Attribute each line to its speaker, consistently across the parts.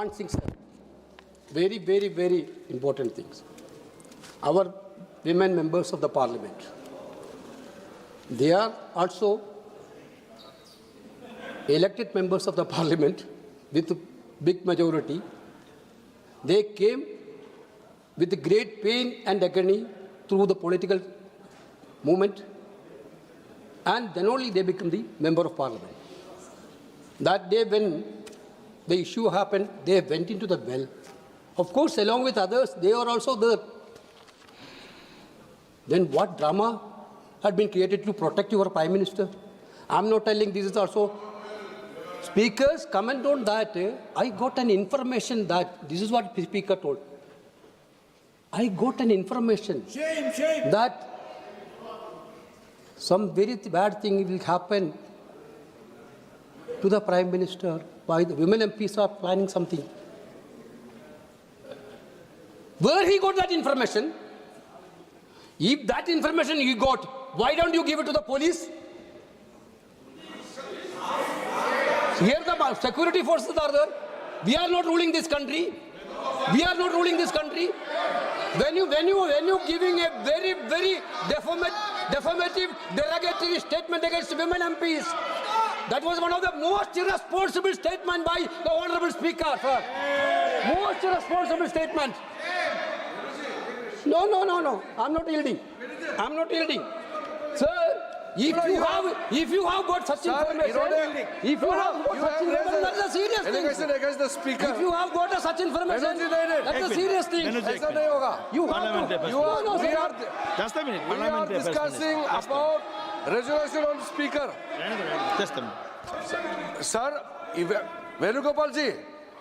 Speaker 1: One thing, sir. Very, very, very important things. Our women members of the parliament, they are also elected members of the parliament with big majority. They came with great pain and agony through the political movement, and then only they become the member of parliament. That day when the issue happened, they went into the well. Of course, along with others, they are also there. Then what drama had been created to protect your Prime Minister? I'm not telling this is also. Speakers comment on that. I got an information that, this is what the Speaker told. I got an information that some very bad thing will happen to the Prime Minister. Why the women MPs are planning something. Where he got that information? If that information he got, why don't you give it to the police? Here the security forces are there. We are not ruling this country. We are not ruling this country. When you giving a very, very defamative, derogatory statement against women MPs, that was one of the most irresponsible statements by the Honorable Speaker, sir. Most irresponsible statement. No. I'm not yielding. I'm not yielding. Sir, if you have got such information, if you have got such information, that's a serious thing.
Speaker 2: Allegation against the speaker.
Speaker 1: If you have got such information, that's a serious thing.
Speaker 2: ऐसा नहीं होगा.
Speaker 1: You have to.
Speaker 3: Just a minute.
Speaker 2: We are discussing about resolution on speaker.
Speaker 3: Just a minute.
Speaker 2: Sir, Venugopal ji,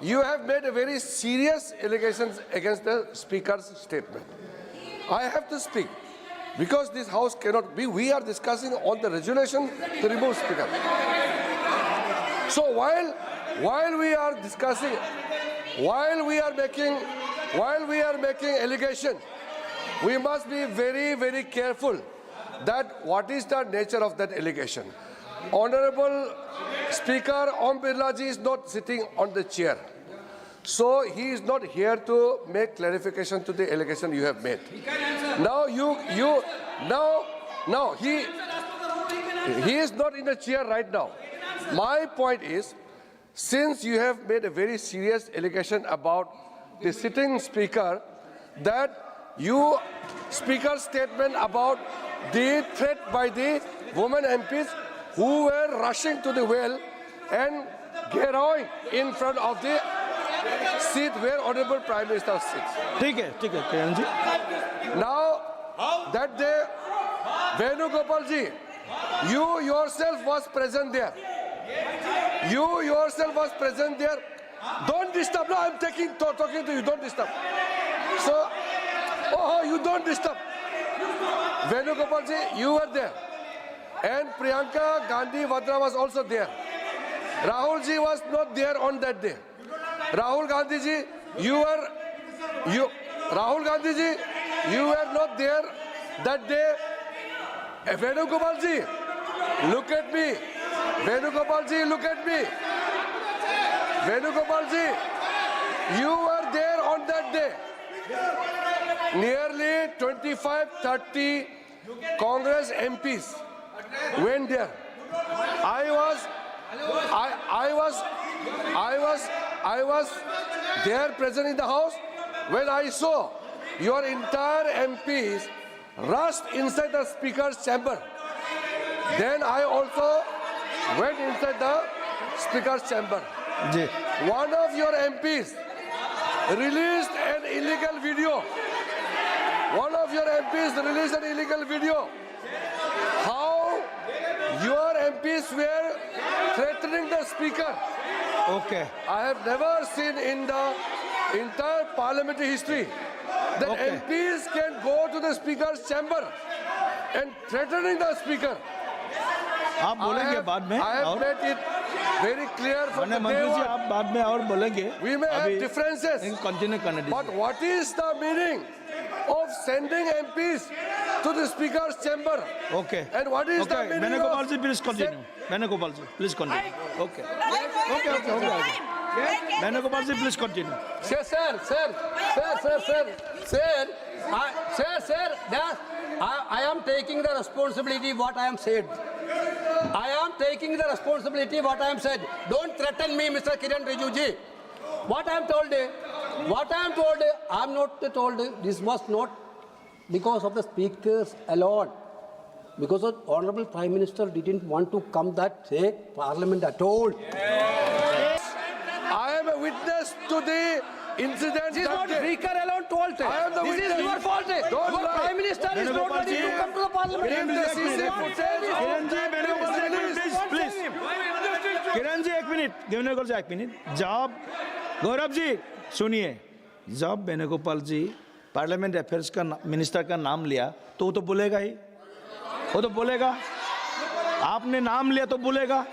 Speaker 2: you have made a very serious allegations against the speaker's statement. I have to speak because this house cannot be. We are discussing on the resolution to remove speaker. So while we are discussing, while we are making allegation, we must be very, very careful that what is the nature of that allegation. Honorable Speaker Om Birla ji is not sitting on the chair. So he is not here to make clarification to the allegation you have made. Now he is not in the chair right now. My point is, since you have made a very serious allegation about the sitting speaker, that you speaker's statement about the threat by the women MPs who were rushing to the well and garrowing in front of the seat where Honorable Prime Minister sits.
Speaker 3: ठीक है, Kiran ji.
Speaker 2: Now, that day, Venugopal ji, you yourself was present there. You yourself was present there. Don't disturb. No, I'm talking to you. Don't disturb. So, you don't disturb. Venugopal ji, you were there. And Priyanka Gandhi Vadra was also there. Rahul ji was not there on that day. Rahul Gandhi ji, you were not there that day. Venugopal ji, look at me. Venugopal ji, look at me. Venugopal ji, you were there on that day. Nearly 25-30 Congress MPs went there. I was there present in the house when I saw your entire MPs rushed inside the speaker's chamber. Then I also went inside the speaker's chamber. One of your MPs released an illegal video. How your MPs were threatening the speaker.
Speaker 3: Okay.
Speaker 2: I have never seen in the entire parliamentary history that MPs can go to the speaker's chamber and threatening the speaker.
Speaker 3: आप बोलेंगे बाद में.
Speaker 2: I have made it very clear from the day
Speaker 3: मंत्री जी
Speaker 2: one.
Speaker 3: आप बाद में और बोलेंगे.
Speaker 2: We may have differences,
Speaker 3: continue करने
Speaker 2: but
Speaker 3: दीजिए.
Speaker 2: what is the meaning of sending MPs to the speaker's chamber?
Speaker 3: Okay.
Speaker 2: And what is the meaning
Speaker 3: Venugopal
Speaker 2: of...
Speaker 3: ji, please continue. Venugopal ji, please continue. Okay. Venugopal ji, please continue.
Speaker 1: Sir, I am taking the responsibility what I am said. I am taking the responsibility what I am said. Don't threaten me, Mr. Kiran Rijiju ji. What I am told, I am not told, this was not because of the speakers alone. Because the Honorable Prime Minister didn't want to come that say Parliament at all.
Speaker 2: I am a witness to the incident.
Speaker 1: This is
Speaker 2: that
Speaker 1: not
Speaker 2: day.
Speaker 1: speaker alone fault.
Speaker 2: I am the
Speaker 1: This
Speaker 2: witness.
Speaker 1: is your fault.
Speaker 2: Don't
Speaker 1: Your
Speaker 2: lie.
Speaker 1: Prime Minister is not ready to come to the Parliament.
Speaker 2: Bring the CC footage.
Speaker 3: Kiran ji, Venugopal ji, please. Kiran ji एक minute, Venugopal जी एक minute. जब गौरव जी सुनिए, जब वेणुगोपाल जी parliament affairs का minister का नाम लिया तो वो तो बोलेगा ही, वो तो बोलेगा. आपने नाम लिया तो बोलेगा,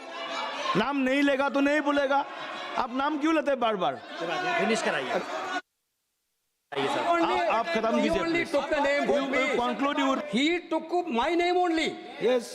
Speaker 3: नाम नहीं लेगा तो नहीं बोलेगा. आप नाम क्यों लेते हैं बार बार?
Speaker 4: फिनिश कराइए.
Speaker 3: आप खत्म
Speaker 1: He
Speaker 3: कीजिए.
Speaker 1: only took the name from me.
Speaker 3: Conclude your.
Speaker 1: He took my name only.
Speaker 3: Yes.